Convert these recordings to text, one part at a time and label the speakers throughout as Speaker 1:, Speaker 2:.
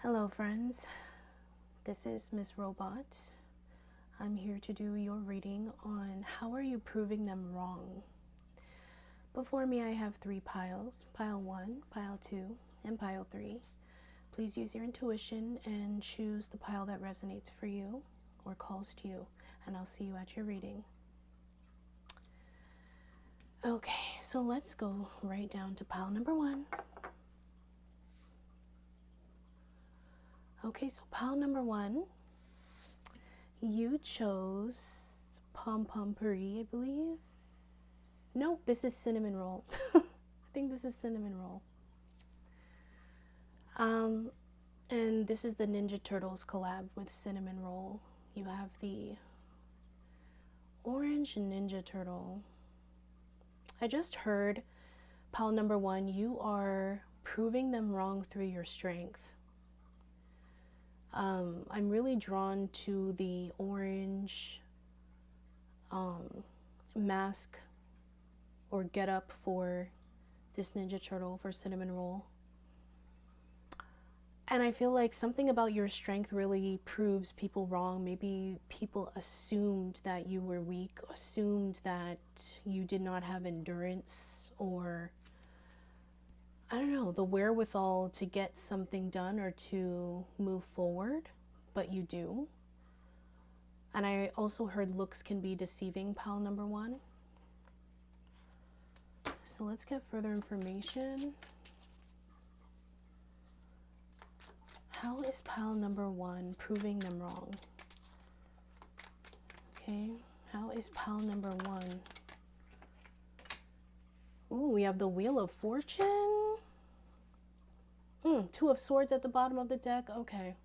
Speaker 1: Hello friends, this is Miss Robot. I'm here to do your reading on how are you proving them wrong. Before me I have 3 piles, pile 1, pile 2, and pile 3. Please use your intuition and choose the pile that resonates for you or calls to you, and I'll see you at your reading. Okay, so let's go right down to pile number 1. Okay, so pile number 1, you chose Pom Pom Puree, I believe. No, this is Cinnamonroll. I think this is Cinnamonroll. And this is the Ninja Turtles collab with Cinnamonroll. You have the orange Ninja Turtle. I just heard pile number 1, you are proving them wrong through your strength. I'm really drawn to the orange mask or get up for this Ninja Turtle for Cinnamonroll. And I feel like something about your strength really proves people wrong. Maybe people assumed that you were weak, assumed that you did not have endurance or, I don't know, the wherewithal to get something done or to move forward, but you do. And I also heard looks can be deceiving, pile number 1. So let's get further information. How is pile number 1 proving them wrong? Okay, how is pile number 1? Ooh, we have the Wheel of Fortune. 2 of Swords at the bottom of the deck. Okay.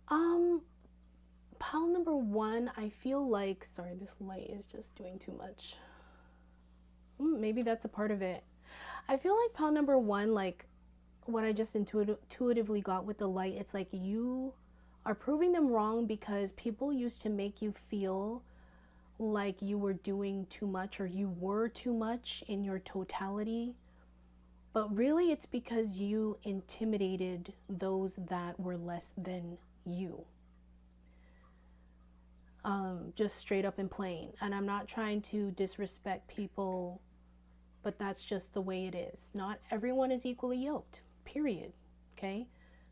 Speaker 1: Pile number 1, I feel like, sorry, this light is just doing too much. Maybe that's a part of it. I feel like pile number 1, like what I just intuitively got with the light, it's like you are proving them wrong because people used to make you feel like you were doing too much or you were too much in your totality. But really it's because you intimidated those that were less than you. Just straight up and plain. And I'm not trying to disrespect people, but that's just the way it is. Not everyone is equally yoked, period. Okay?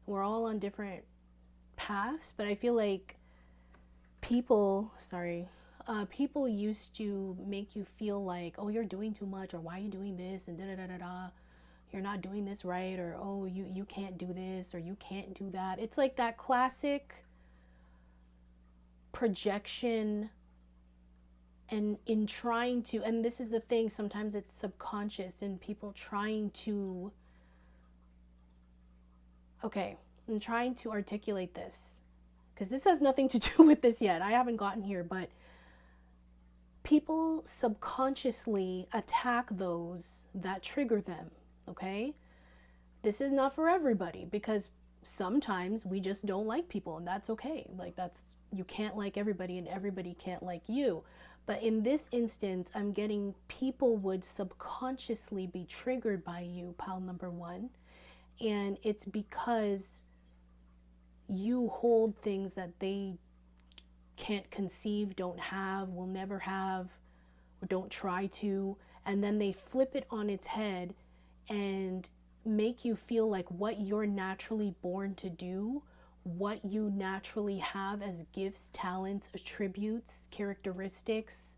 Speaker 1: We're all on different paths, but I feel like people used to make you feel like, oh, you're doing too much, or why are you doing this, and da-da-da-da-da. You're not doing this right, or oh, you can't do this, or you can't do that. It's like that classic projection, and in trying to, and this is the thing, sometimes it's subconscious in people trying to, okay, I'm trying to articulate this because this has nothing to do with this yet. I haven't gotten here, but people subconsciously attack those that trigger them, okay? This is not for everybody because sometimes we just don't like people, and that's okay. Like, that's, you can't like everybody and everybody can't like you. But in this instance, I'm getting people would subconsciously be triggered by you, pile number 1. And it's because you hold things that they can't conceive, don't have, will never have, or don't try to. And then they flip it on its head and make you feel like what you're naturally born to do, what you naturally have as gifts, talents, attributes, characteristics,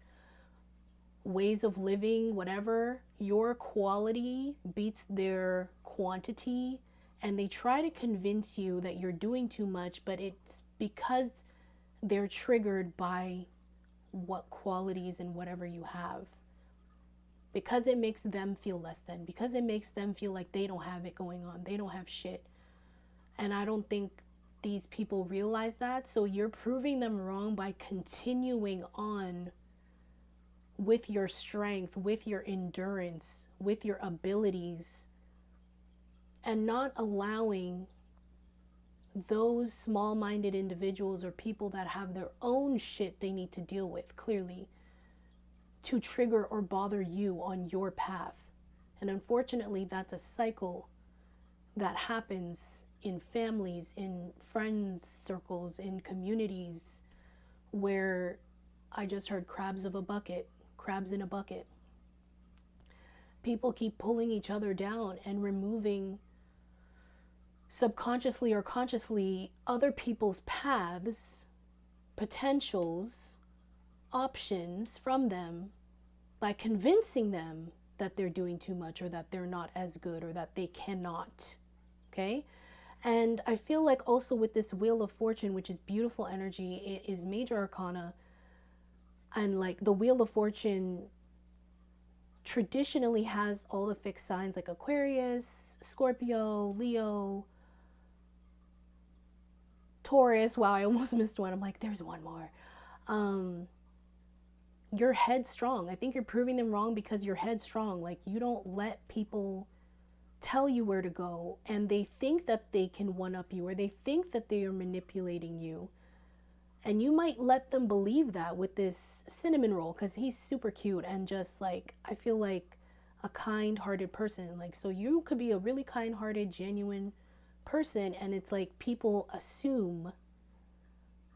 Speaker 1: ways of living, whatever, your quality beats their quantity, and they try to convince you that you're doing too much, but it's because they're triggered by what qualities and whatever you have. Because it makes them feel less than, because it makes them feel like they don't have it going on, they don't have shit. And I don't think these people realize that. So you're proving them wrong by continuing on with your strength, with your endurance, with your abilities, and not allowing those small-minded individuals or people that have their own shit they need to deal with, clearly, to trigger or bother you on your path. And unfortunately, that's a cycle that happens in families, in friends circles, in communities, where I just heard crabs in a bucket. People keep pulling each other down and removing, subconsciously or consciously, other people's paths, potentials, options from them by convincing them that they're doing too much, or that they're not as good, or that they cannot. Okay? And I feel like also with this Wheel of Fortune, which is beautiful energy, it is major arcana. And like the Wheel of Fortune traditionally has all the fixed signs like Aquarius, Scorpio, Leo, Taurus. Wow, I almost missed one. I'm like, there's one more. You're headstrong. I think you're proving them wrong because you're headstrong. Like, you don't let people tell you where to go, and they think that they can one-up you, or they think that they are manipulating you. And you might let them believe that with this Cinnamonroll, because he's super cute and just like, I feel like a kind-hearted person. Like, so you could be a really kind-hearted, genuine person, and it's like people assume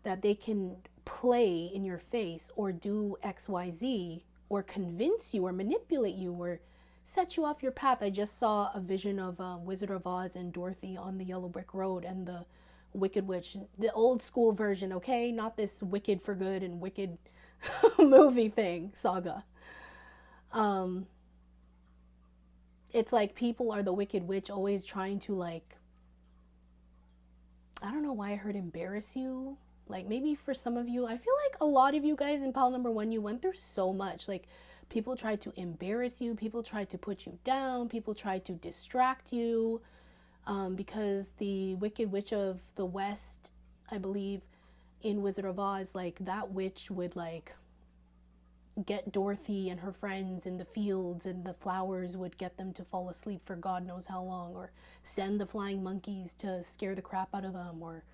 Speaker 1: that they can play in your face or do XYZ or convince you or manipulate you or set you off your path. I just saw a vision of Wizard of Oz and Dorothy on the Yellow Brick Road, and the Wicked Witch, the old school version, okay? Not this Wicked for Good and Wicked movie thing, saga. It's like people are the Wicked Witch, always trying to, like, I don't know why I heard embarrass you. Like, maybe for some of you, I feel like a lot of you guys in pile number 1, you went through so much. Like, people tried to embarrass you, people tried to put you down, people tried to distract you. Because the Wicked Witch of the West, I believe, in Wizard of Oz, like, that witch would, like, get Dorothy and her friends in the fields, and the flowers would get them to fall asleep for God knows how long, or send the flying monkeys to scare the crap out of them, or,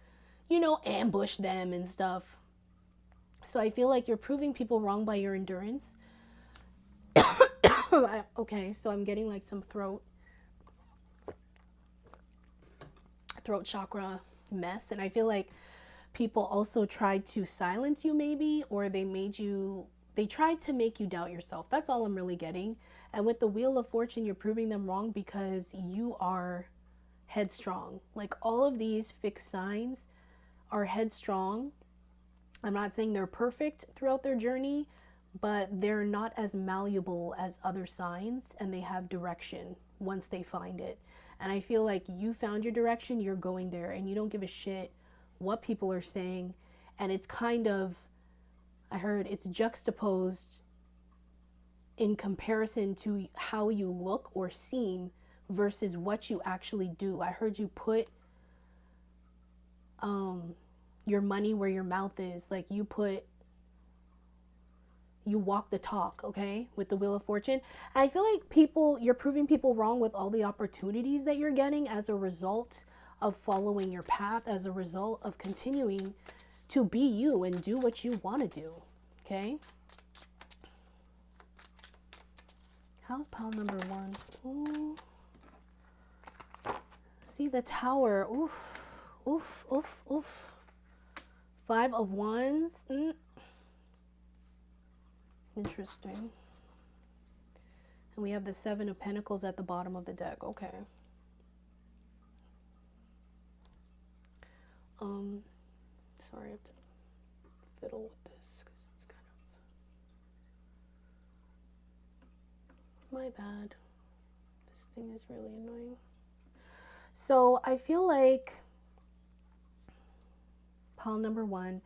Speaker 1: you know, ambush them and stuff. So I feel like you're proving people wrong by your endurance. Okay, so I'm getting, like, some throat chakra mess, and I feel like people also tried to silence you, maybe, or they tried to make you doubt yourself. That's all I'm really getting. And with the Wheel of Fortune, you're proving them wrong because you are headstrong. Like, all of these fixed signs are headstrong. I'm not saying they're perfect throughout their journey, but they're not as malleable as other signs, and they have direction once they find it. And I feel like you found your direction, you're going there, and you don't give a shit what people are saying. And it's kind of, I heard it's juxtaposed in comparison to how you look or seem versus what you actually do. I heard you put your money where your mouth is. Like, you walk the talk, okay, with the Wheel of Fortune. And I feel like you're proving people wrong with all the opportunities that you're getting as a result of following your path, as a result of continuing to be you and do what you want to do, okay? How's pile number 1? Ooh. See the Tower. Oof, oof, oof, oof. 5 of Wands. Interesting. And we have the 7 of Pentacles at the bottom of the deck. Okay. Sorry, I have to fiddle with this because it's kind of my bad. This thing is really annoying. So I feel like pile number 1,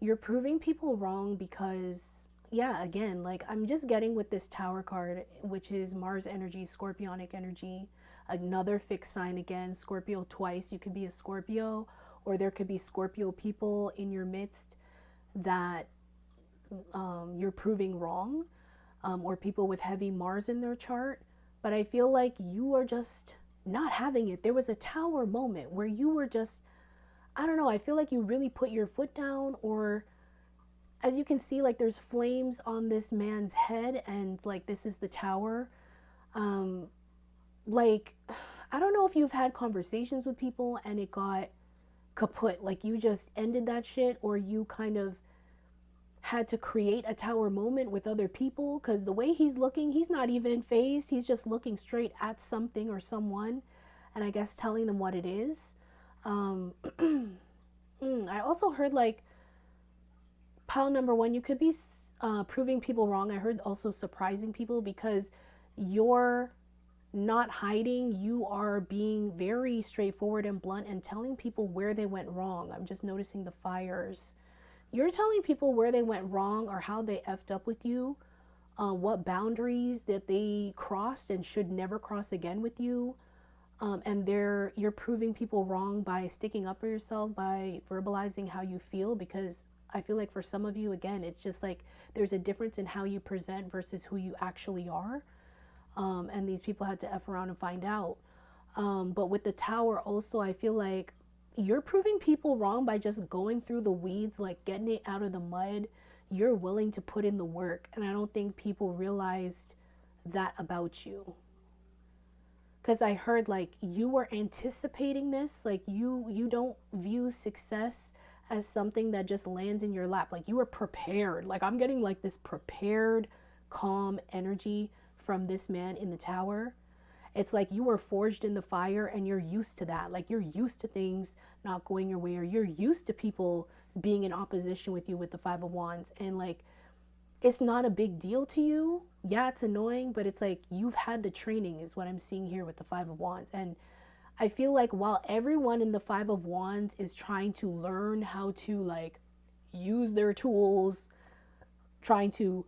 Speaker 1: you're proving people wrong because, yeah, again, like, I'm just getting with this Tower card, which is Mars energy, Scorpionic energy, another fixed sign again, Scorpio twice. You could be a Scorpio, or there could be Scorpio people in your midst that you're proving wrong, or people with heavy Mars in their chart. But I feel like you are just not having it. There was a Tower moment where you were just, I don't know, I feel like you really put your foot down, or as you can see, like, there's flames on this man's head, and, like, this is the Tower. Like, I don't know if you've had conversations with people and it got kaput, like you just ended that shit, or you kind of had to create a tower moment with other people, because the way he's looking, he's not even phased. He's just looking straight at something or someone, and I guess telling them what it is. I also heard like pile number one, you could be proving people wrong. I heard also surprising people, because you're not hiding. You are being very straightforward and blunt and telling people where they went wrong. I'm just noticing the fires. You're telling people where they went wrong or how they effed up with you, what boundaries that they crossed and should never cross again with you. And you're proving people wrong by sticking up for yourself, by verbalizing how you feel, because I feel like for some of you, again, it's just like there's a difference in how you present versus who you actually are. And these people had to F around and find out. But with the tower also, I feel like you're proving people wrong by just going through the weeds, like getting it out of the mud. You're willing to put in the work. And I don't think people realized that about you. Because I heard like you were anticipating this. Like you don't view success as something that just lands in your lap. Like you were prepared. Like I'm getting like this prepared, calm energy from this man in the tower. It's like you were forged in the fire and you're used to that. Like you're used to things not going your way, or you're used to people being in opposition with you with the Five of Wands. And like, it's not a big deal to you. Yeah, it's annoying, but it's like you've had the training is what I'm seeing here with the Five of Wands. And I feel like while everyone in the Five of Wands is trying to learn how to like use their tools, trying to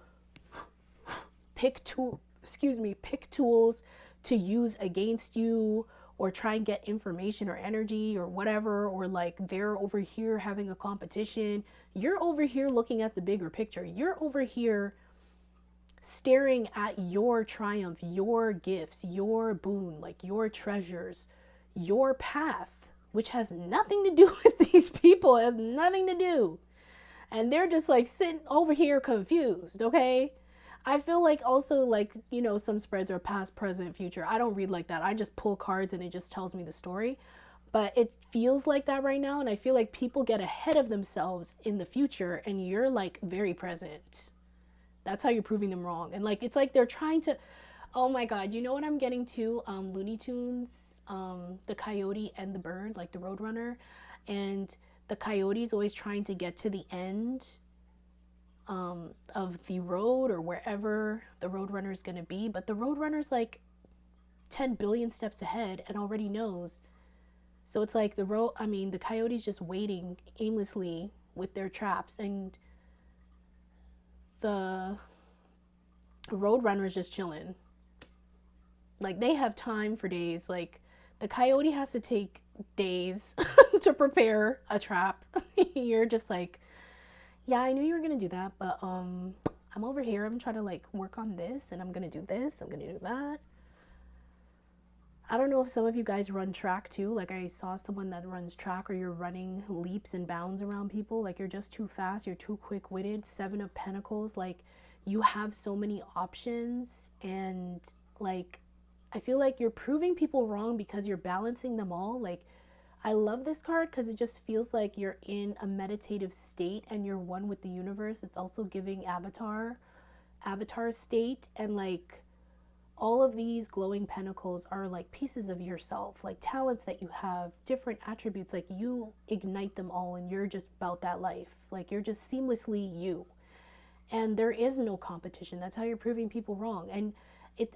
Speaker 1: pick tools to use against you, or try and get information or energy or whatever, or like they're over here having a competition, you're over here looking at the bigger picture. You're over here staring at your triumph, your gifts, your boon, like your treasures, your path, which has nothing to do with these people. It has nothing to do. And they're just like sitting over here confused, okay? I feel like also like, you know, some spreads are past, present, future. I don't read like that. I just pull cards and it just tells me the story. But it feels like that right now. And I feel like people get ahead of themselves in the future and you're like very present. That's how you're proving them wrong. And like, it's like they're trying to, oh my God, you know what I'm getting to? Looney Tunes, the coyote and the bird, like the Roadrunner. And the coyote's always trying to get to the end of the road or wherever the Roadrunner is going to be. But the Roadrunner's like 10 billion steps ahead and already knows. So it's like the coyote's just waiting aimlessly with their traps, and the Roadrunner's just chilling. Like they have time for days. Like the coyote has to take days to prepare a trap. You're just like, yeah, I knew you were gonna do that, but I'm over here. I'm trying to like work on this, and I'm gonna do this. I'm gonna do that. I don't know if some of you guys run track too. Like I saw someone that runs track, or you're running leaps and bounds around people. Like you're just too fast. You're too quick-witted. Seven of Pentacles. Like you have so many options, and like I feel like you're proving people wrong because you're balancing them all. Like I love this card because it just feels like you're in a meditative state and you're one with the universe. It's also giving avatar state, and like all of these glowing pentacles are like pieces of yourself, like talents that you have, different attributes, like you ignite them all and you're just about that life. Like you're just seamlessly you. And there is no competition. That's how you're proving people wrong. And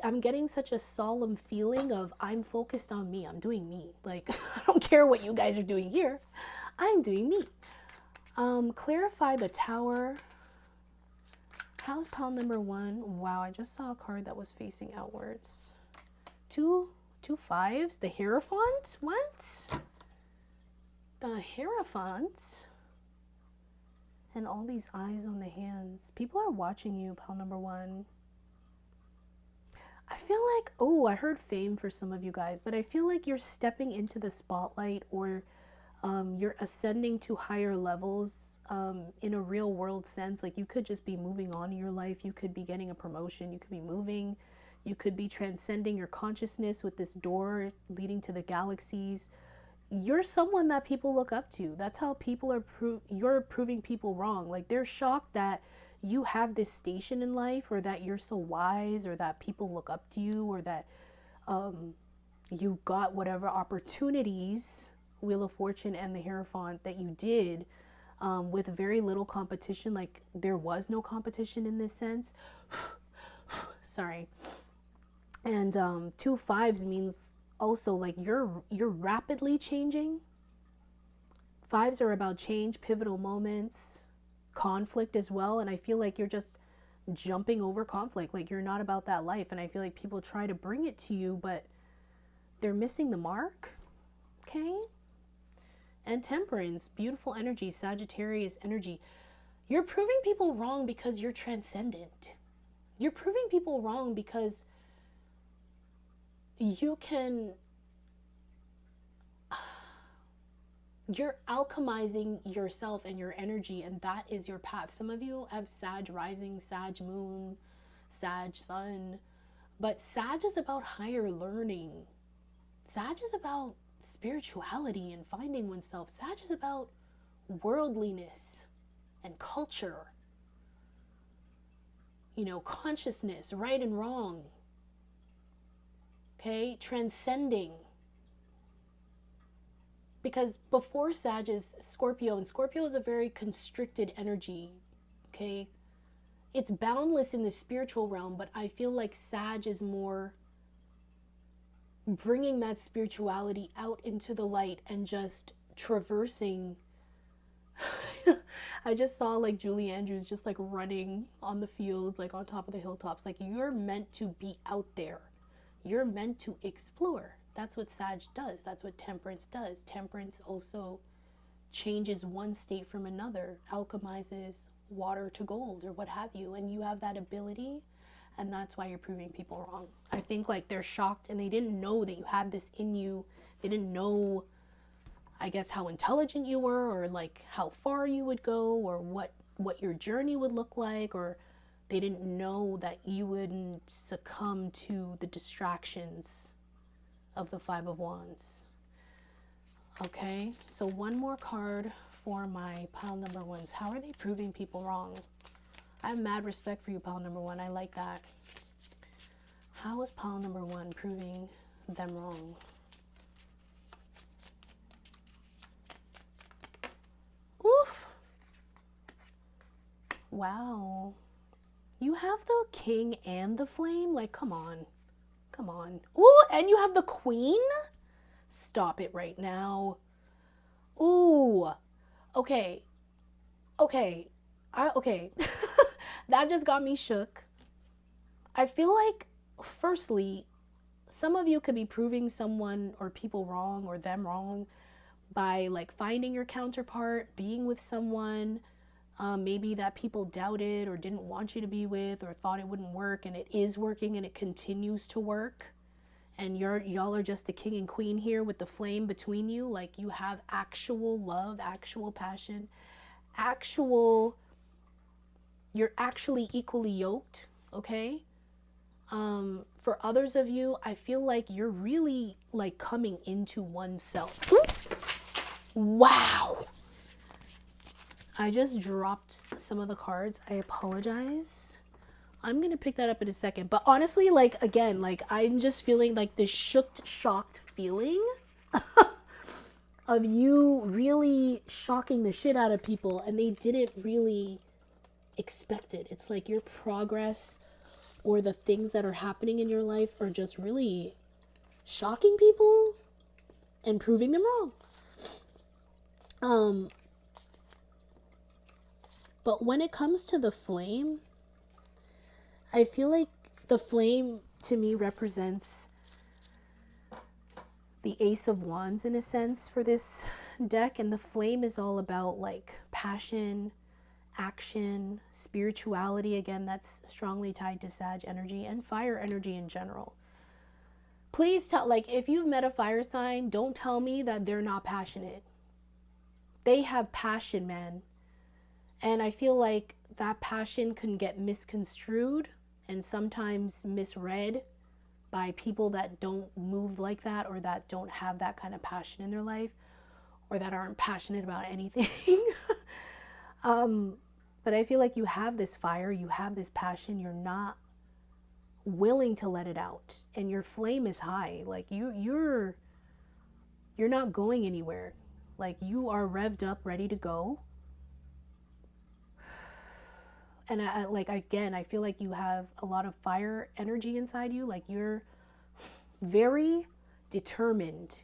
Speaker 1: I'm getting such a solemn feeling of I'm focused on me. I'm doing me. Like, I don't care what you guys are doing here. I'm doing me. Clarify the tower. House pile number one. Wow, I just saw a card that was facing outwards. Two fives. The Hierophant? What? The Hierophant? And all these eyes on the hands. People are watching you, pile number one. I feel like, I heard fame for some of you guys, but I feel like you're stepping into the spotlight, or you're ascending to higher levels in a real world sense. Like you could just be moving on in your life. You could be getting a promotion. You could be moving. You could be transcending your consciousness with this door leading to the galaxies. You're someone that people look up to. That's how people are you're proving people wrong. Like, they're shocked that you have this station in life, or that you're so wise, or that people look up to you, or that you got whatever opportunities, Wheel of Fortune and the Hierophant, that you did with very little competition. Like, there was no competition in this sense. Sorry. And 2 5s means also like you're rapidly changing. 5s are about change, pivotal moments, conflict as well. And I feel like you're just jumping over conflict. Like, you're not about that life. And I feel like people try to bring it to you, but they're missing the mark. Okay. And Temperance, beautiful energy, Sagittarius energy. You're proving people wrong because you're transcendent. You're proving people wrong because you're alchemizing yourself and your energy, and that is your path. Some of you have Sag rising, Sag moon, Sag sun, but Sag is about higher learning. Sag is about spirituality and finding oneself. Sag is about worldliness and culture, consciousness, right and wrong. Okay, transcending. Because before Sag is Scorpio, and Scorpio is a very constricted energy. Okay, it's boundless in the spiritual realm, but I feel like Sag is more bringing that spirituality out into the light and just traversing. I just saw like Julie Andrews just like running on the fields, like on top of the hilltops. Like, you're meant to be out there. You're meant to explore. That's what Sag does. That's what Temperance does. Temperance also changes one state from another, alchemizes water to gold or what have you. And you have that ability, and that's why you're proving people wrong. I think like they're shocked and they didn't know that you had this in you. They didn't know, I guess, how intelligent you were, or like how far you would go, or what your journey would look like, or they didn't know that you wouldn't succumb to the distractions of the 5 of Wands. Okay, so one more card for my pile number 1s. How are they proving people wrong? I have mad respect for you, pile number 1. I like that. How is pile number 1 proving them wrong? Oof. Wow. You have the King and the Flame? Like, come on. Come on. Ooh, and you have the Queen? Stop it right now. Ooh. Okay. Okay. Okay. That just got me shook. I feel like, firstly, some of you could be proving someone or people wrong, or them wrong, by like finding your counterpart, being with someone maybe that people doubted or didn't want you to be with, or thought it wouldn't work, and it is working and it continues to work. And y'all are just the king and queen here with the flame between you. Like, you have actual love, actual passion, you're actually equally yoked, okay? For others of you, I feel like you're really like coming into oneself. Wow. I just dropped some of the cards. I apologize. I'm going to pick that up in a second. But honestly, like, again, like, I'm just feeling like this shocked feeling of you really shocking the shit out of people, and they didn't really expect it. It's like your progress or the things that are happening in your life are just really shocking people and proving them wrong. But when it comes to the flame, I feel like the flame to me represents the Ace of Wands in a sense for this deck. And the flame is all about like passion, action, spirituality. Again, that's strongly tied to Sag energy and fire energy in general. Please tell, like, if you've met a fire sign, don't tell me that they're not passionate. They have passion, man. And I feel like that passion can get misconstrued and sometimes misread by people that don't move like that, or that don't have that kind of passion in their life, or that aren't passionate about anything. But I feel like you have this fire, you have this passion, you're not willing to let it out, and your flame is high. Like you're not going anywhere. Like you are revved up, ready to go. And I feel like you have a lot of fire energy inside you. Like you're very determined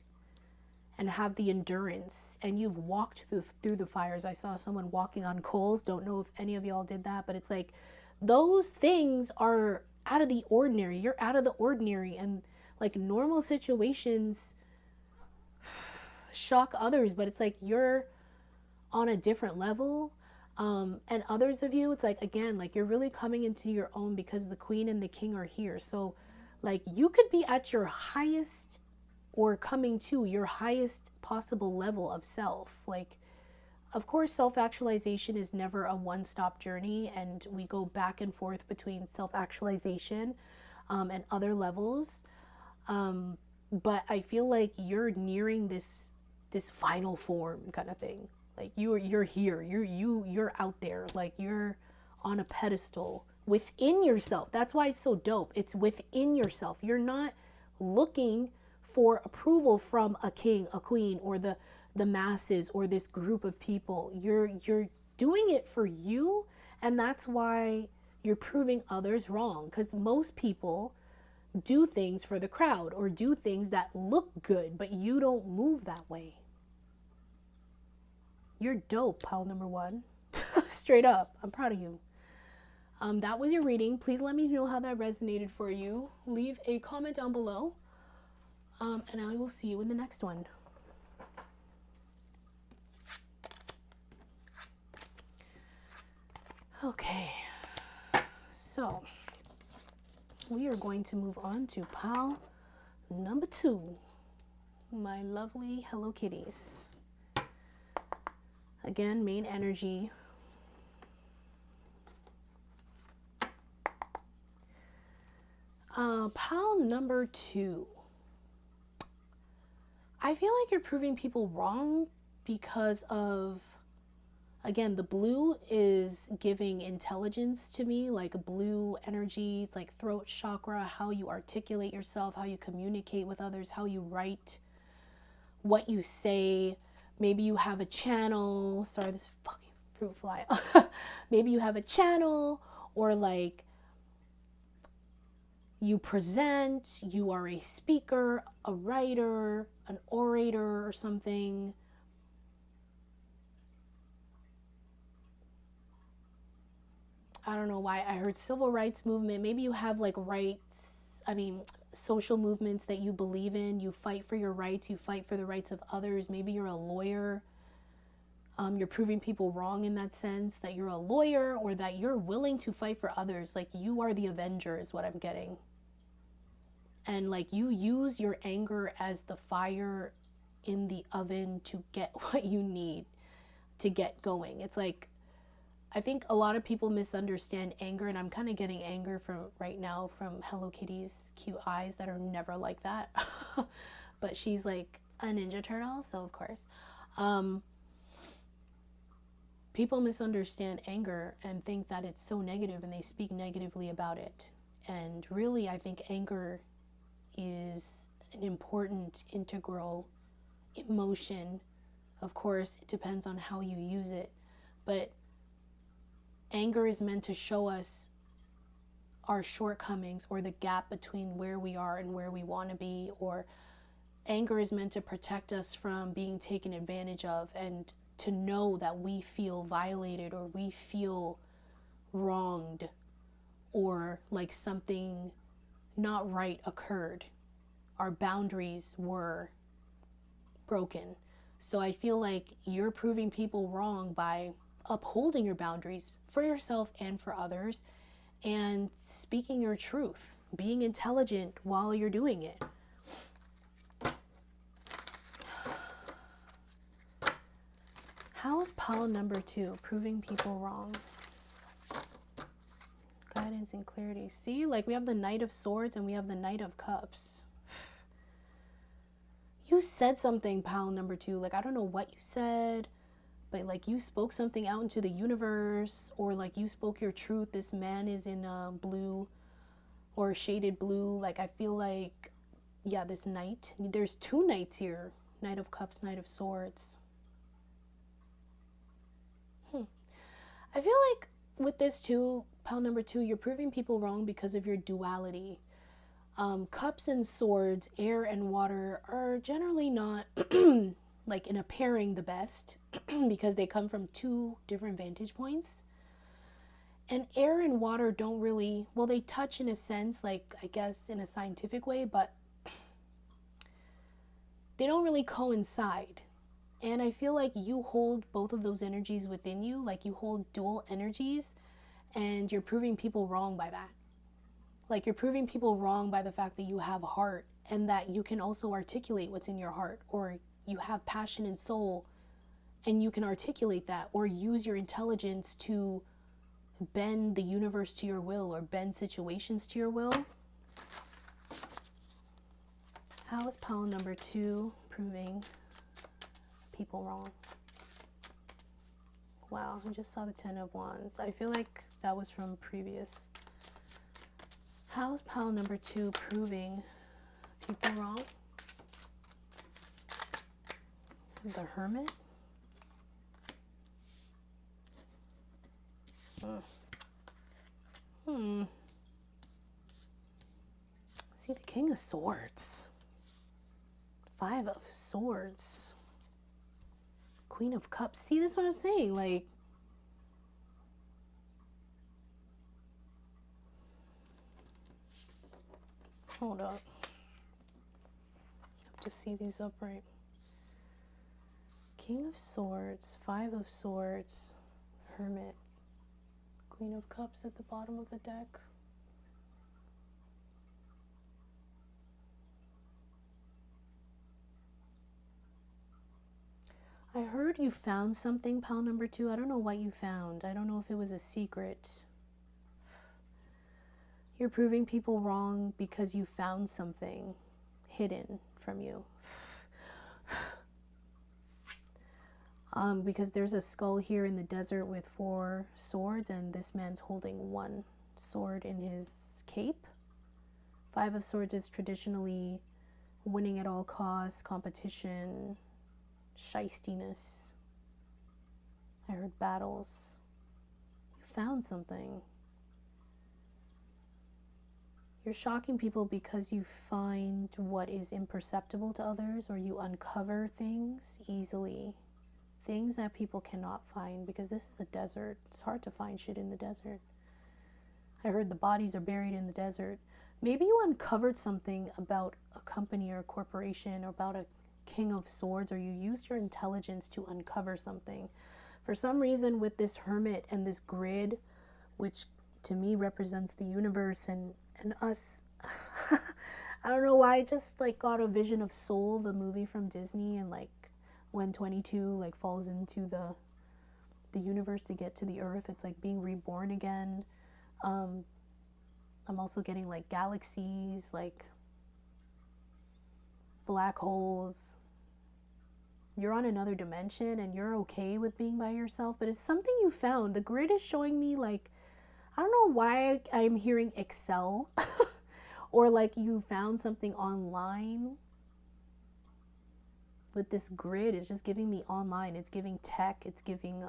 Speaker 1: and have the endurance, and you've walked through the fires. I saw someone walking on coals. Don't know if any of y'all did that, but it's like those things are out of the ordinary. You're out of the ordinary, and like normal situations shock others, but it's like you're on a different level. And others of you, it's like, again, like you're really coming into your own because the queen and the king are here. So like you could be at your highest, or coming to your highest possible level of self. Like, of course, self-actualization is never a one-stop journey, and we go back and forth between self-actualization and other levels. But I feel like you're nearing this final form kind of thing. Like you're here, you're out there, like you're on a pedestal within yourself. That's why it's so dope. It's within yourself. You're not looking for approval from a king, a queen, or the masses, or this group of people. You're doing it for you, and that's why you're proving others wrong. Because most people do things for the crowd, or do things that look good, but you don't move that way. You're dope, pal number one. Straight up. I'm proud of you. That was your reading. Please let me know how that resonated for you. Leave a comment down below. And I will see you in the next one. Okay. So, we are going to move on to pile number 2. My lovely Hello Kitties. Again, main energy. Pile number 2. I feel like you're proving people wrong because of, again, the blue is giving intelligence to me, like blue energy. It's like throat chakra, how you articulate yourself, how you communicate with others, how you write, what you say. Maybe you have a channel. Sorry, this fucking fruit fly. Maybe you have a channel, or like you present, you are a speaker, a writer, an orator, or something. I don't know why I heard civil rights movement. Maybe you have like social movements that you believe in. You fight for your rights. You fight for the rights of others. Maybe you're a lawyer. You're proving people wrong in that sense, that you're a lawyer, or that you're willing to fight for others. Like you are the Avenger is what I'm getting. And like you use your anger as the fire in the oven to get what you need to get going. It's like, I think a lot of people misunderstand anger, and I'm kind of getting anger from right now from Hello Kitty's cute eyes that are never like that. But she's like a Ninja Turtle, so of course. People misunderstand anger and think that it's so negative, and they speak negatively about it. And really, I think anger is an important, integral emotion. Of course, it depends on how you use it. But anger is meant to show us our shortcomings, or the gap between where we are and where we want to be. Or anger is meant to protect us from being taken advantage of, and to know that we feel violated, or we feel wronged, or like something not right occurred. Our boundaries were broken. So I feel like you're proving people wrong by upholding your boundaries for yourself and for others, and speaking your truth, being intelligent while you're doing it. How is pile number 2 proving people wrong? Guidance. guidance and clarity. See, like we have the Knight of Swords and we have the Knight of Cups. You said something, pile number 2. Like, I don't know what you said, but like you spoke something out into the universe, or like you spoke your truth. This man is in blue or shaded blue. Like, I feel like, yeah, this knight. There's 2 knights here. Knight of Cups, Knight of Swords. I feel like with this too, pile number 2, you're proving people wrong because of your duality. Cups and swords, air and water, are generally not like in a pairing the best because they come from 2 different vantage points. And air and water don't really, well, they touch in a sense, like I guess in a scientific way, but they don't really coincide. And I feel like you hold both of those energies within you, like you hold dual energies, and you're proving people wrong by that. Like, you're proving people wrong by the fact that you have heart and that you can also articulate what's in your heart, or you have passion and soul and you can articulate that, or use your intelligence to bend the universe to your will or bend situations to your will. How is pile number 2 proving people wrong? Wow, I just saw the 10 of Wands. I feel like that was from previous. How's pile number 2 proving people wrong? The Hermit. See, the King of Swords. 5 of Swords. Queen of Cups. See, that's what I'm saying. Like, hold up. I have to see these upright. King of Swords, 5 of Swords, Hermit, Queen of Cups at the bottom of the deck. I heard you found something, pile number 2. I don't know what you found. I don't know if it was a secret. You're proving people wrong because you found something hidden from you. Because there's a skull here in the desert with 4 swords, and this man's holding 1 sword in his cape. 5 of Swords is traditionally winning at all costs, competition, shystiness. I heard battles. You found something. You're shocking people because you find what is imperceptible to others, or you uncover things easily. Things that people cannot find, because this is a desert. It's hard to find shit in the desert. I heard the bodies are buried in the desert. Maybe you uncovered something about a company or a corporation, or about a King of Swords, or you used your intelligence to uncover something. For some reason, with this Hermit and this grid, which to me represents the universe and us, I don't know why, I just like got a vision of Soul, the movie from Disney, and like when 22 like falls into the universe to get to the earth, it's like being reborn again. I'm also getting like galaxies, like black holes. You're on another dimension and you're okay with being by yourself, but it's something you found. The grid is showing me like, I don't know why I'm hearing Excel or like you found something online. With this grid, it's just giving me online. It's giving tech. It's giving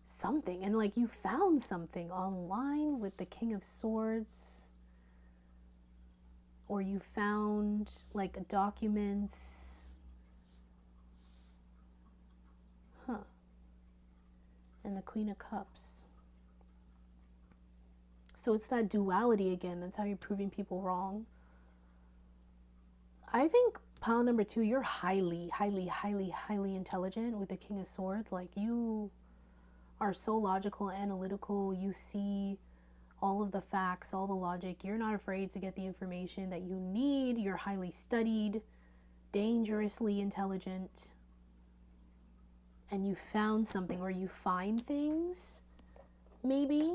Speaker 1: something. And like you found something online with the King of Swords. Or you found like documents. And the Queen of Cups. So it's that duality again. That's how you're proving people wrong. I think pile number 2, you're highly intelligent with the King of Swords. Like, you are so logical, analytical. You see all of the facts, all the logic. You're not afraid to get the information that you need. You're highly studied, dangerously intelligent. And you found something, or you find things, maybe.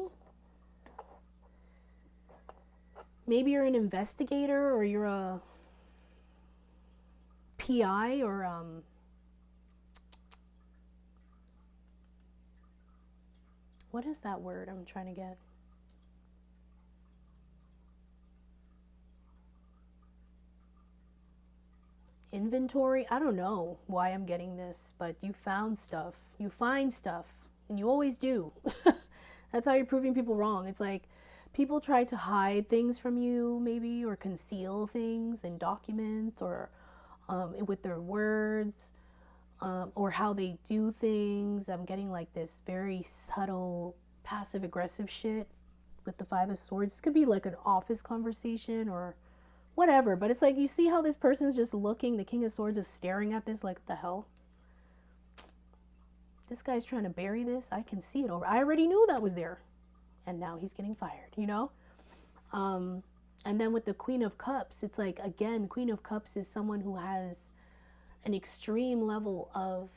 Speaker 1: maybe you're an investigator, or you're a PI, or what is that word I'm trying to get? Inventory? I don't know why I'm getting this, but you found stuff. You find stuff, and you always do. That's how you're proving people wrong. It's like people try to hide things from you, maybe, or conceal things in documents, or with their words, or how they do things. I'm getting like this very subtle passive aggressive shit with the Five of Swords. This could be like an office conversation or whatever, but it's like, you see how this person's just looking, the King of Swords is staring at this like, what the hell? This guy's trying to bury this. I can see it over. I already knew that was there. And now he's getting fired, you know? And then with the Queen of Cups, it's like, again, Queen of Cups is someone who has an extreme level of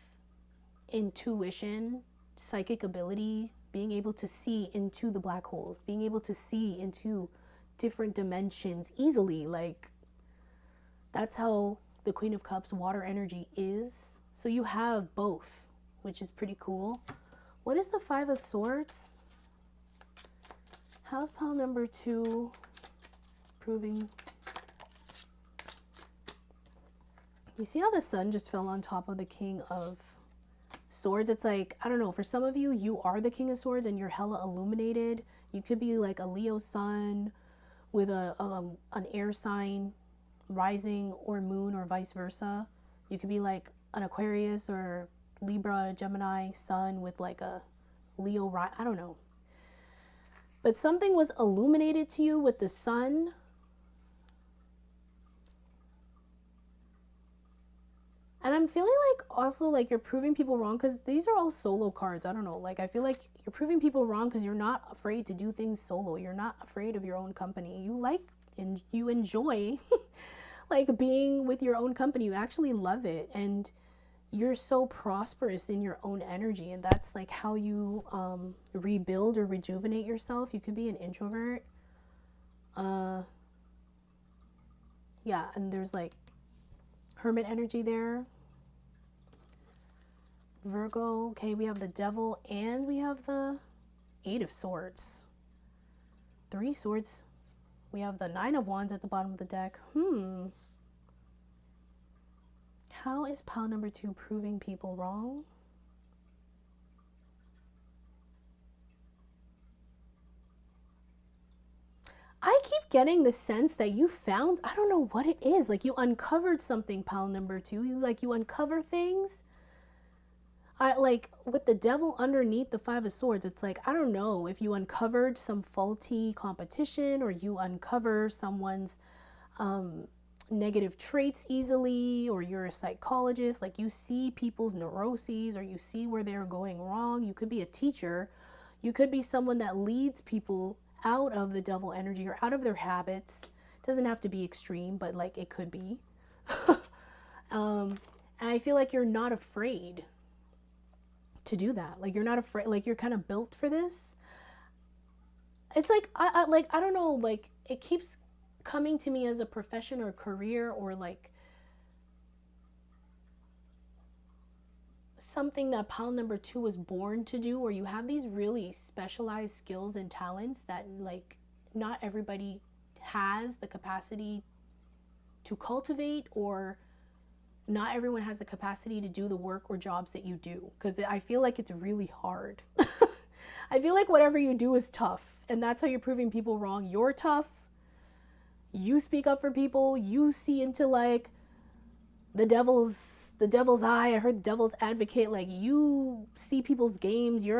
Speaker 1: intuition, psychic ability, being able to see into the black holes, being able to see into different dimensions easily. Like, that's how the Queen of Cups water energy is. So you have both, which is pretty cool. What is the Five of Swords? How's pile number 2 proving? You see how the sun just fell on top of the King of Swords? It's like, I don't know, for some of you, you are the King of Swords and you're hella illuminated. You could be like a Leo sun with an air sign rising or moon, or vice versa. You could be like an Aquarius or Libra, Gemini sun with like a Leo, I don't know. But something was illuminated to you with the sun. And I'm feeling like also like you're proving people wrong, because these are all solo cards. I don't know. Like, I feel like you're proving people wrong because you're not afraid to do things solo. You're not afraid of your own company. You like, and you enjoy like being with your own company. You actually love it. And you're so prosperous in your own energy. And that's like how you rebuild or rejuvenate yourself. You could be an introvert. Yeah, and there's like Hermit energy there. Virgo. Okay, we have the Devil and we have the Eight of Swords. 3 swords. We have the Nine of Wands at the bottom of the deck. How is pile number 2 proving people wrong? I keep getting the sense that you found, I don't know what it is, like you uncovered something, pile number 2. You uncover things. Like with the Devil underneath the Five of Swords, it's like, I don't know if you uncovered some faulty competition, or you uncover someone's negative traits easily, or you're a psychologist, like you see people's neuroses, or you see where they're going wrong. You could be a teacher. You could be someone that leads people out of the Devil energy or out of their habits. It doesn't have to be extreme, but like it could be. And I feel like you're not afraid to do that. Like you're not afraid, like you're kind of built for this. It's like, I don't know, like it keeps coming to me as a profession or career, or like something that pile number 2 was born to do, or you have these really specialized skills and talents that like not everybody has the capacity to cultivate, or not everyone has the capacity to do the work or jobs that you do, because I feel like it's really hard. I feel like whatever you do is tough, and that's how you're proving people wrong. You're tough. You speak up for people. You see into like the devil's eye. I heard the devil's advocate. Like you see people's games. You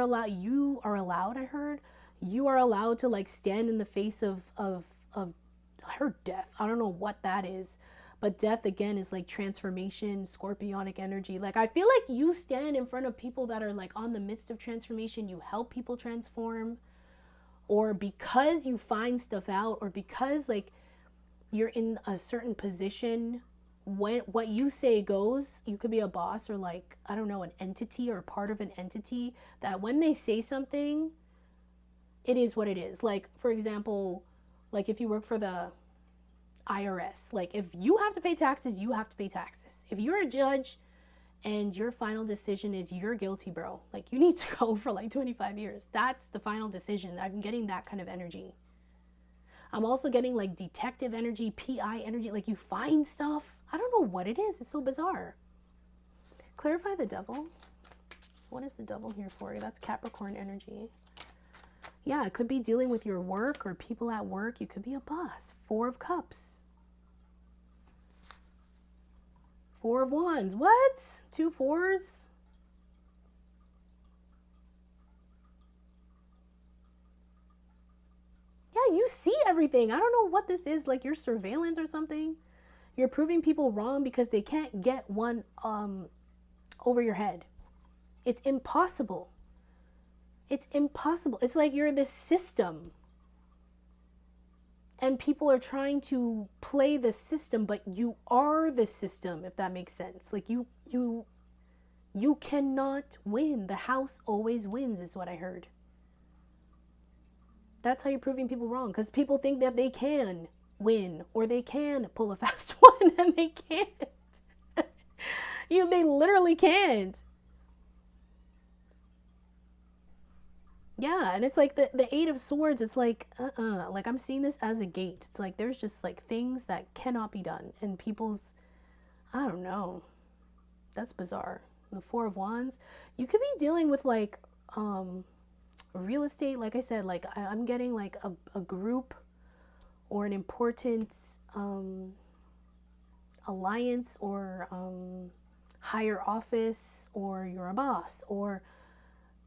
Speaker 1: are allowed. I heard you are allowed to like stand in the face of I heard death. I don't know what that is, but death again is like transformation, scorpionic energy. Like I feel like you stand in front of people that are like on the midst of transformation. You help people transform, or because you find stuff out, or because like you're in a certain position, when what you say goes. You could be a boss, or like, I don't know, an entity or part of an entity that when they say something, it is what it is. Like, for example, Like if you work for the IRS, like if you have to pay taxes, you have to pay taxes. If you're a judge and your final decision is you're guilty, bro, like you need to go for like 25 years. That's the final decision. I'm getting that kind of energy. I'm also getting like detective energy, PI energy, like you find stuff. I don't know what it is. It's so bizarre. Clarify the devil. What is the devil here for? That's Capricorn energy. Yeah, it could be dealing with your work or people at work. You could be a boss. 4 of Cups. 4 of Wands. What? 2 4s? Yeah, you see everything. I don't know what this is. Like your surveillance or something. You're proving people wrong because they can't get one over your head. It's impossible. It's impossible. It's like you're this system. And people are trying to play the system, but you are the system, if that makes sense. Like you cannot win. The house always wins, is what I heard. That's how you're proving people wrong. Because people think that they can win or they can pull a fast one, and they can't. They literally can't. Yeah, and it's like the 8 of Swords, it's like, like I'm seeing this as a gate. It's like there's just like things that cannot be done. And people's, I don't know. That's bizarre. The 4 of Wands. You could be dealing with like real estate. Like I said, like I'm getting like a group or an important alliance or higher office, or you're a boss, or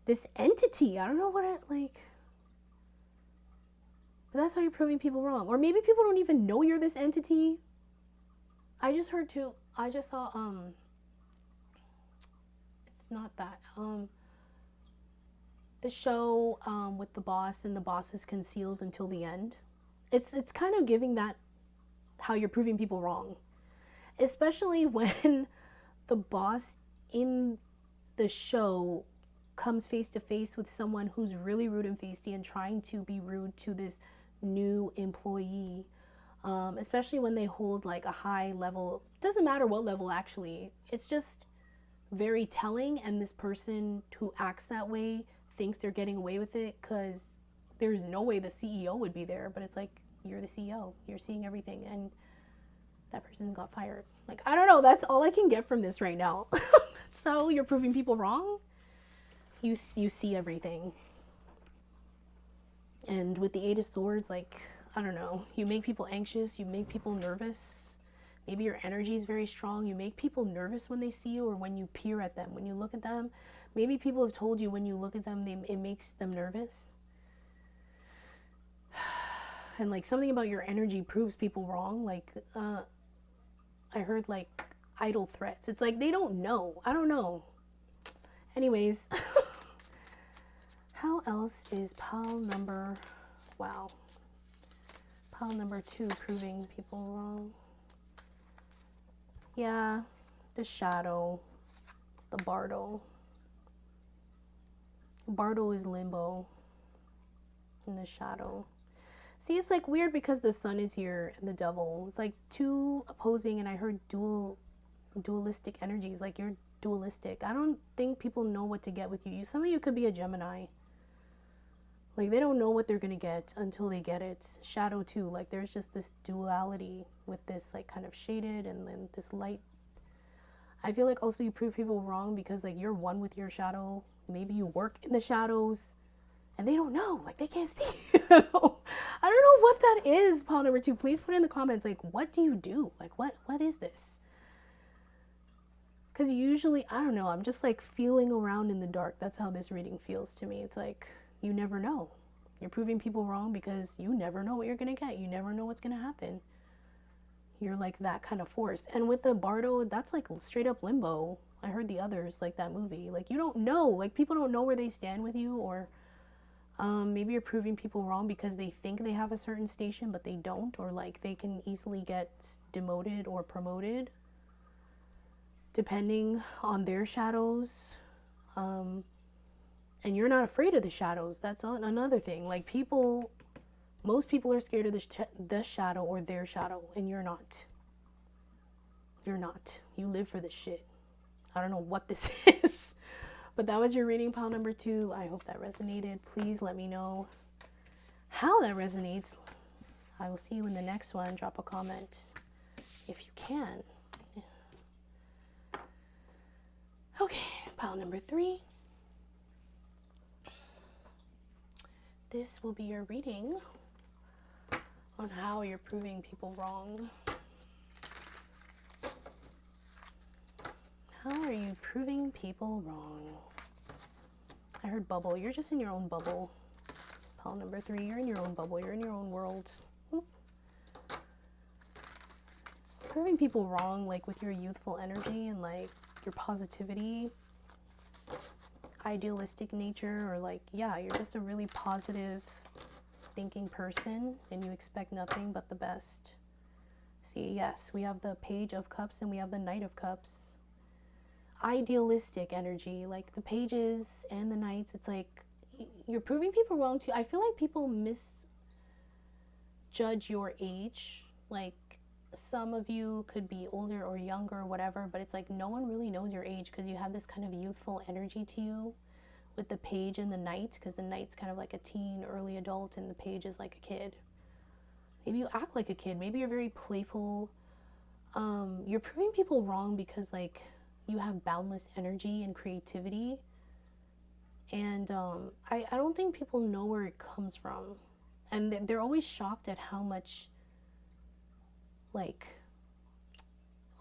Speaker 1: this entity. I don't know what it like. But that's how you're proving people wrong. Or maybe people don't even know you're this entity. I just heard too. I just saw it's not that. The show with the boss, and the boss is concealed until the end. It's kind of giving that how you're proving people wrong. Especially when the boss in the show comes face to face with someone who's really rude and feisty and trying to be rude to this new employee, especially when they hold like a high level. Doesn't matter what level, actually. It's just very telling, and this person who acts that way thinks they're getting away with it because there's no way the CEO would be there. But it's like, you're the CEO, you're seeing everything, and that person got fired. Like, I don't know, that's all I can get from this right now. So you're proving people wrong. You see everything. And with the 8 of Swords, like, I don't know, you make people anxious, you make people nervous. Maybe your energy is very strong. You make people nervous when they see you, or when you peer at them, when you look at them. Maybe people have told you when you look at them, it makes them nervous. And like something about your energy proves people wrong. Like, I heard like idle threats. It's like they don't know. I don't know. Anyways. How else is pile number 2 proving people wrong? Yeah, the shadow, the Bardo. Bardo is limbo in the shadow. See, it's like weird because the sun is here and the devil. It's like 2 opposing, and I heard dualistic energies. Like you're dualistic. I don't think people know what to get with you. Some of you could be a Gemini. Like they don't know what they're gonna get until they get it. Shadow too. Like there's just this duality with this like kind of shaded and then this light. I feel like also you prove people wrong because like you're one with your shadow. Maybe you work in the shadows and they don't know. Like they can't see you. I don't know what that is, pile number 2. Please put in the comments, like, what do you do? Like what is this? Because usually, I don't know, I'm just like feeling around in the dark. That's how this reading feels to me. It's like, you never know. You're proving people wrong because you never know what you're going to get. You never know what's going to happen. You're like that kind of force. And with the Bardo, that's like straight up limbo. I heard the others, like that movie. Like you don't know. Like people don't know where they stand with you. Or maybe you're proving people wrong because they think they have a certain station, but they don't. Or like they can easily get demoted or promoted depending on their shadows. And you're not afraid of the shadows. That's another thing. Like people Most people are scared of the shadow or their shadow, and you're not. You're not. You live for this shit. I don't know what this is. But that was your reading, pile number 2. I hope that resonated. Please let me know how that resonates. I will see you in the next one. Drop a comment if you can. Okay, pile number 3. This will be your reading on how you're proving people wrong. How are you proving people wrong? I heard bubble. You're just in your own bubble. Pile number 3, you're in your own bubble. You're in your own world. Oop. Proving people wrong, like with your youthful energy and like your positivity, idealistic nature, or like, yeah, you're just a really positive thinking person and you expect nothing but the best. See, yes, we have the Page of Cups and we have the Knight of Cups. Idealistic energy, like the pages and the knights, it's like you're proving people wrong too. I feel like people misjudge your age. Like some of you could be older or younger or whatever, but it's like no one really knows your age because you have this kind of youthful energy to you with the page and the knight, because the knight's kind of like a teen, early adult, and the page is like a kid. Maybe you act like a kid. Maybe you're very playful. You're proving people wrong because like you have boundless energy and creativity, and I don't think people know where it comes from, and they're always shocked at how much like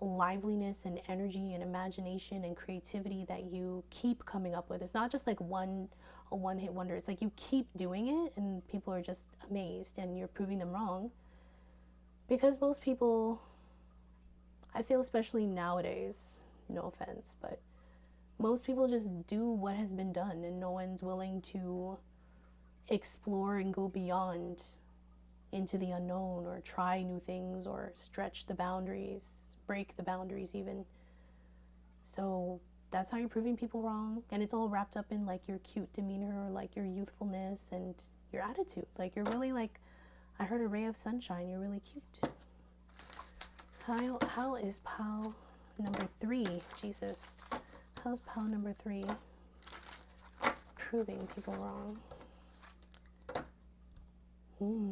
Speaker 1: liveliness and energy and imagination and creativity that you keep coming up with. It's not just like a one-hit wonder. It's like you keep doing it and people are just amazed and you're proving them wrong, because most people, I feel, especially nowadays, no offense, but most people just do what has been done and no one's willing to explore and go beyond into the unknown or try new things or stretch the boundaries, break the boundaries even. So that's how you're proving people wrong, and it's all wrapped up in like your cute demeanor or like your youthfulness and your attitude. Like you're really like, I heard a ray of sunshine, you're really cute. How is pile number 3, Jesus, how's pile number 3 proving people wrong?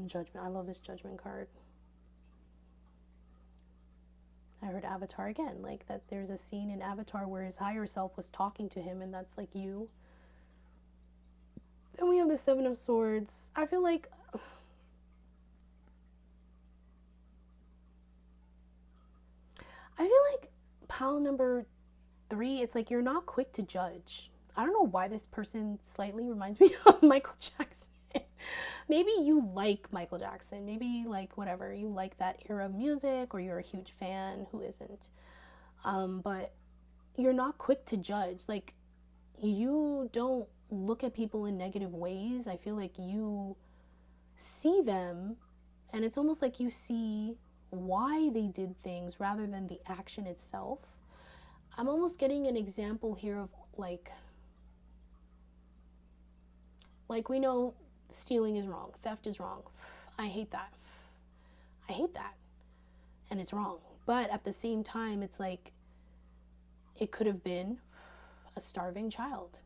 Speaker 1: Judgment. I love this Judgment card. I heard Avatar again, like that there's a scene in Avatar where his higher self was talking to him, and that's like you. Then we have the 7 of Swords. I feel like pile number 3, it's like you're not quick to judge. I don't know why this person slightly reminds me of Michael Jackson. Maybe you like Michael Jackson. Maybe you like whatever. You like that era of music, or you're a huge fan. Who isn't? But you're not quick to judge. Like, you don't look at people in negative ways. I feel like you see them, and it's almost like you see why they did things rather than the action itself. I'm almost getting an example here of like we know stealing is wrong, theft is wrong. I hate that. And it's wrong. But at the same time, it's like it could have been a starving child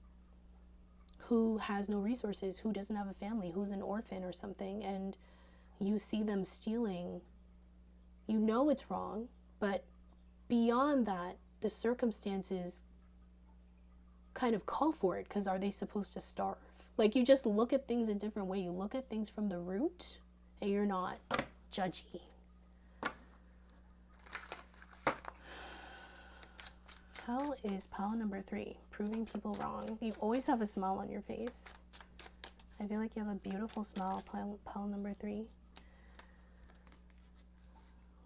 Speaker 1: who has no resources, who doesn't have a family, who's an orphan or something, and you see them stealing. You know it's wrong, but beyond that, the circumstances kind of call for it, because are they supposed to starve? Like, you just look at things a different way. You look at things from the root, and you're not judgy. How is pile number 3 proving people wrong? You always have a smile on your face. I feel like you have a beautiful smile, pile number 3.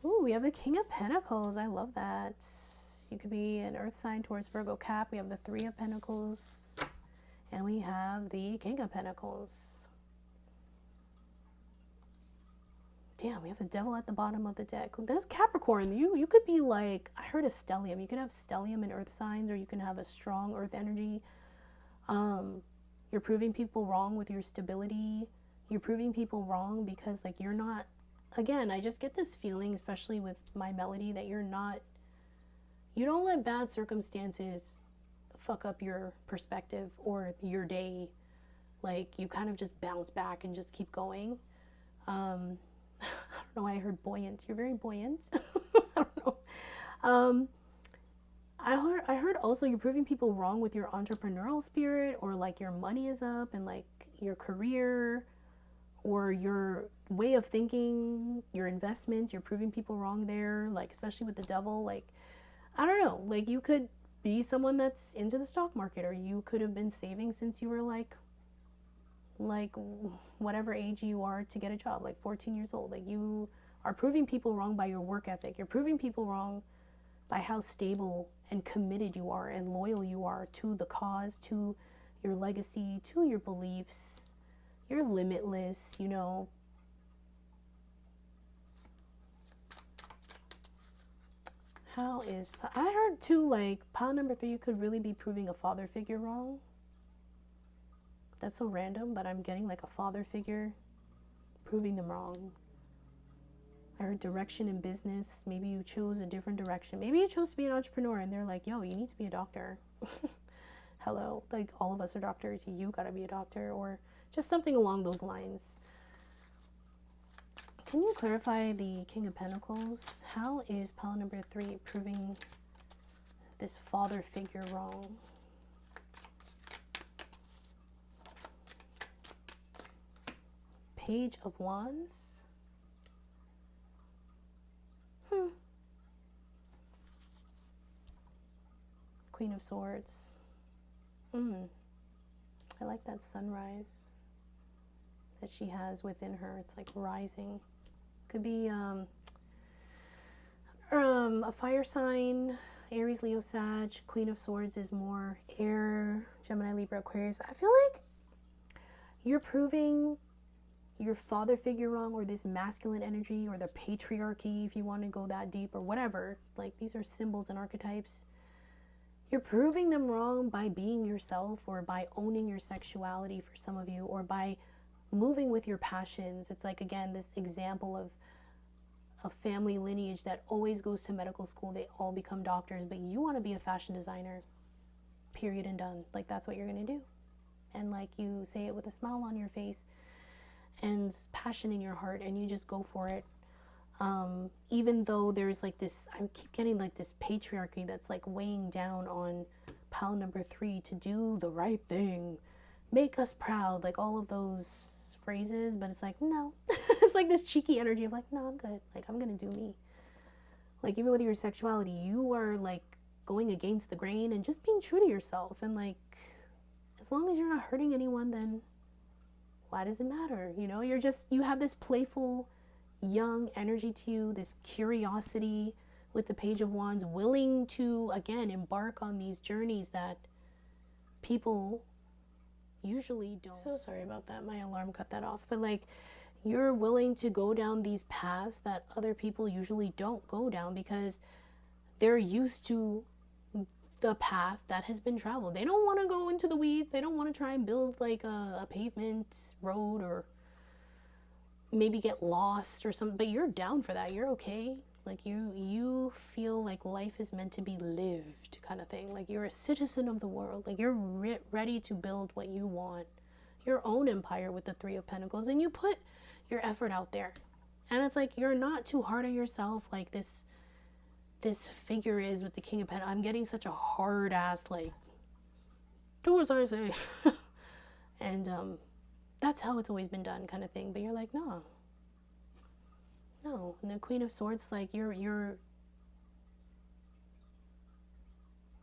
Speaker 1: Ooh, we have the King of Pentacles. I love that. You could be an earth sign, Taurus, Virgo, Cap. We have the 3 of Pentacles. And we have the King of Pentacles. Damn, we have the Devil at the bottom of the deck. That's Capricorn. You could be like, I heard a stellium. You could have stellium in earth signs, or you can have a strong earth energy. You're proving people wrong with your stability, You're proving people wrong because like you're not, again, I just get this feeling, especially with my Melody, that you're not, you don't let bad circumstances fuck up your perspective or your day. Like you kind of just bounce back and just keep going. I don't know why I heard buoyant. You're very buoyant. I don't know. I heard also you're proving people wrong with your entrepreneurial spirit, or like your money is up and like your career or your way of thinking, your investments, you're proving people wrong there, like especially with the devil. Like I don't know, like you could be someone that's into the stock market, or you could have been saving since you were like whatever age you are to get a job, like 14 years old. Like you are proving people wrong by your work ethic. You're proving people wrong by how stable and committed you are and loyal you are to the cause, to your legacy, to your beliefs. You're limitless, you know. How is, I heard too, like pile number 3, you could really be proving a father figure wrong. That's so random, but I'm getting like a father figure proving them wrong. I heard direction in business. Maybe you chose a different direction. Maybe you chose to be an entrepreneur and they're like, yo, you need to be a doctor. Hello. Like all of us are doctors. You gotta be a doctor, or just something along those lines. Can you clarify the King of Pentacles? How is pile number 3 proving this father figure wrong? Page of Wands. Queen of Swords. I like that sunrise that she has within her. It's like rising. Could be a fire sign, Aries, Leo, Sag. Queen of Swords is more air, Gemini, Libra, Aquarius. I feel like you're proving your father figure wrong, or this masculine energy, or the patriarchy, if you want to go that deep, or whatever. Like these are symbols and archetypes. You're proving them wrong by being yourself, or by owning your sexuality for some of you, or by moving with your passions. It's like, again, this example of a family lineage that always goes to medical school. They all become doctors, but you want to be a fashion designer, period and done. Like that's what you're going to do. And like you say it with a smile on your face and passion in your heart, and you just go for it. Even though there's like this, I keep getting like this patriarchy that's like weighing down on pile number 3 to do the right thing, make us proud, like all of those phrases. But it's like, no. It's like this cheeky energy of like, no, I'm good, like I'm gonna do me. Like even with your sexuality, you are like going against the grain and just being true to yourself. And like, as long as you're not hurting anyone, then why does it matter? You know, you're just, you have this playful young energy to you, this curiosity with the Page of Wands, willing to again embark on these journeys that people usually don't. So sorry about that, my alarm cut that off. But like, you're willing to go down these paths that other people usually don't go down, because they're used to the path that has been traveled. They don't want to go into the weeds. They don't want to try and build like a pavement road, or maybe get lost or something. But you're down for that. You're okay. Like you feel like life is meant to be lived, kind of thing. Like you're a citizen of the world. Like you're ready to build what you want, your own empire with the 3 of Pentacles, and you put your effort out there. And it's like you're not too hard on yourself, like this figure is with the King of Pentacles. I'm getting such a hard ass like, do as I say. And that's how it's always been done, kind of thing. But you're like, no. And the Queen of Swords, like you're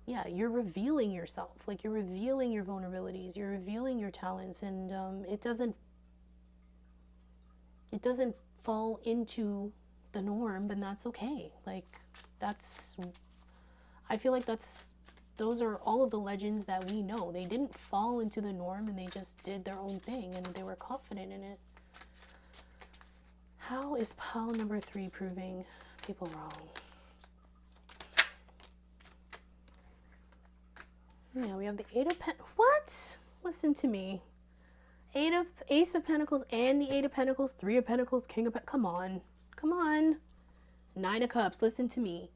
Speaker 1: revealing yourself. Like you're revealing your vulnerabilities, you're revealing your talents, and it doesn't fall into the norm, and that's okay. Like I feel like those are all of the legends that we know. They didn't fall into the norm, and they just did their own thing, and they were confident in it. How is pile number 3 proving people wrong? Yeah, we have the 8 of Pentacles. What? Listen to me. Ace of Pentacles and the Eight of Pentacles, Three of Pentacles, King of Pentacles. Come on. Come on. Nine of Cups. Listen to me.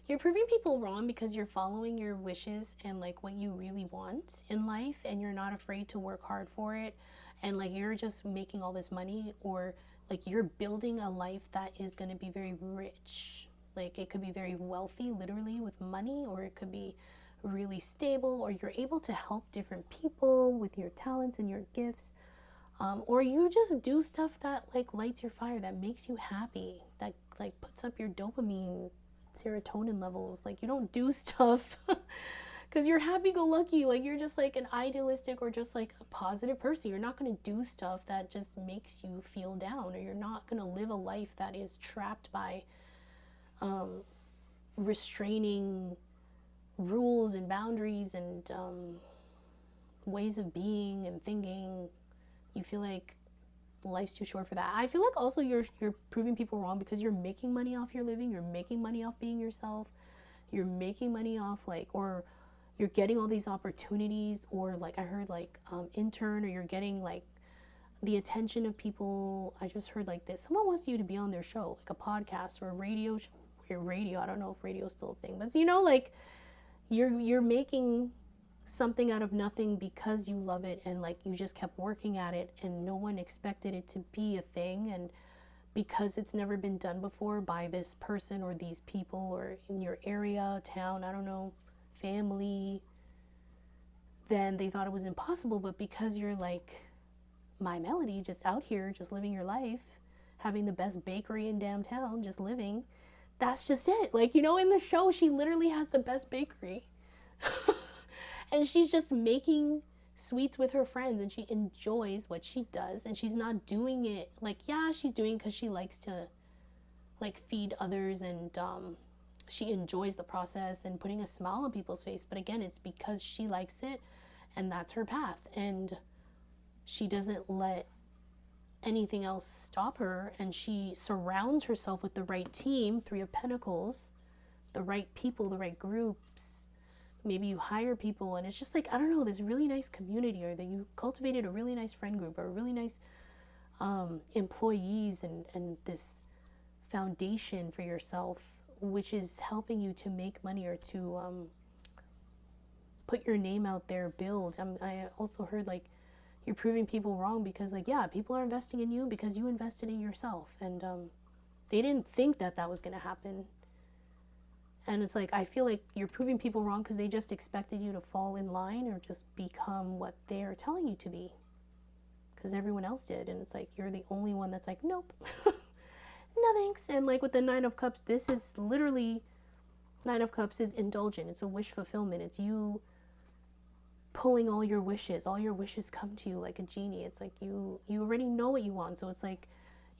Speaker 1: You're proving people wrong because you're following your wishes and like what you really want in life, and you're not afraid to work hard for it, and like you're just making all this money, or like you're building a life that is going to be very rich. Like it could be very wealthy literally with money, or it could be really stable, or you're able to help different people with your talents and your gifts, or you just do stuff that like lights your fire, that makes you happy, that like puts up your dopamine, serotonin levels. Like you don't do stuff because you're happy-go-lucky, like you're just like an idealistic or just like a positive person. You're not going to do stuff that just makes you feel down, or you're not going to live a life that is trapped by restraining rules and boundaries and ways of being and thinking. You feel like life's too short for that. I feel like also you're proving people wrong because you're making money off your living, you're making money off being yourself, you're making money off like, or you're getting all these opportunities, or like I heard like intern, or you're getting like the attention of people. I just heard like this, someone wants you to be on their show, like a podcast or a radio show, or radio, I don't know if radio is still a thing, but you know, like you're making something out of nothing because you love it, and like you just kept working at it, and no one expected it to be a thing, and because it's never been done before by this person or these people or in your area, town, I don't know, family, then they thought it was impossible. But because you're like my Melody, just out here just living your life, having the best bakery in downtown, just living, that's just it. Like, you know, in the show she literally has the best bakery and she's just making sweets with her friends, and she enjoys what she does, and she's not doing it like, yeah, she's doing it because she likes to like feed others, and she enjoys the process and putting a smile on people's face, but again, it's because she likes it and that's her path, and she doesn't let anything else stop her, and she surrounds herself with the right team, Three of Pentacles, the right people, the right groups. Maybe you hire people, and it's just like, I don't know, this really nice community, or that you cultivated a really nice friend group, or a really nice employees, and this foundation for yourself, which is helping you to make money, or to put your name out there, build. I also heard like you're proving people wrong because like, yeah, people are investing in you because you invested in yourself, and they didn't think that that was going to happen. And it's like, I feel like you're proving people wrong because they just expected you to fall in line or just become what they're telling you to be, because everyone else did. And it's like, you're the only one that's like, nope, no thanks. And like with the Nine of Cups, this is literally, Nine of Cups is indulgent. It's a wish fulfillment. It's you pulling all your wishes come to you like a genie. It's like you already know what you want. So it's like,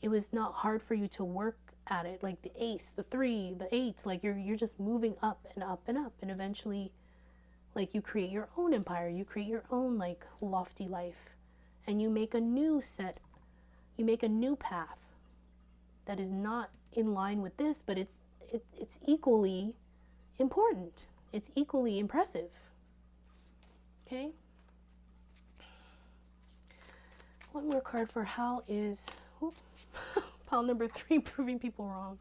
Speaker 1: it was not hard for you to work at it, like the Ace, the Three, the Eight, like you're just moving up and up and up, and eventually like you create your own empire, you create your own like lofty life, and you make a new path that is not in line with this, but it's equally important, it's equally impressive. Okay, one more card for how is pile number 3, proving people wrong.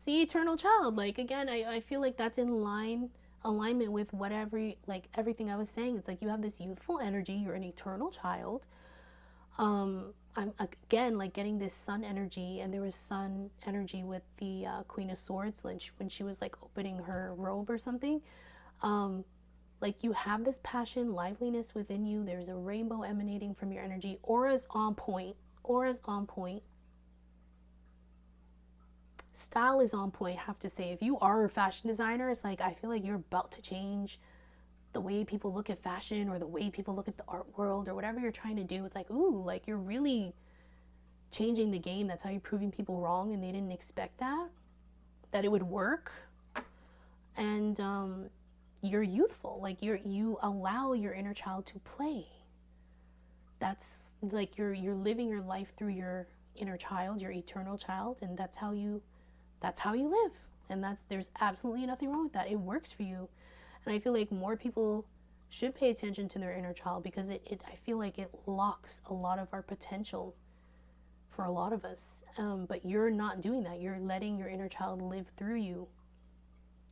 Speaker 1: See, eternal child, like again, I feel like that's in alignment with whatever, like everything I was saying. It's like you have this youthful energy, you're an eternal child. I'm again like getting this sun energy, and there was sun energy with the Queen of Swords when she was like opening her robe or something. Like you have this passion, liveliness within you. There's a rainbow emanating from your energy. Aura's on point. Style is on point, I have to say. If you are a fashion designer, it's like, I feel like you're about to change the way people look at fashion, or the way people look at the art world, or whatever you're trying to do. It's like, ooh, like you're really changing the game. That's how you're proving people wrong, and they didn't expect that it would work. And you're youthful, like you allow your inner child to play. That's like you're living your life through your inner child, your eternal child, and that's how you live. And there's absolutely nothing wrong with that. It works for you. And I feel like more people should pay attention to their inner child, because I feel like it locks a lot of our potential for a lot of us. But you're not doing that. You're letting your inner child live through you,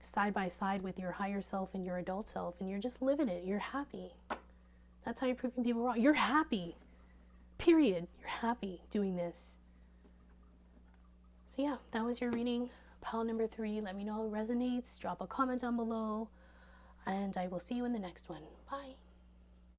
Speaker 1: side by side with your higher self and your adult self, and you're just living it. You're happy. That's how you're proving people wrong. You're happy. Period. You're happy doing this. So yeah, that was your reading, pile number 3. Let me know how it resonates. Drop a comment down below, and I will see you in the next one. Bye.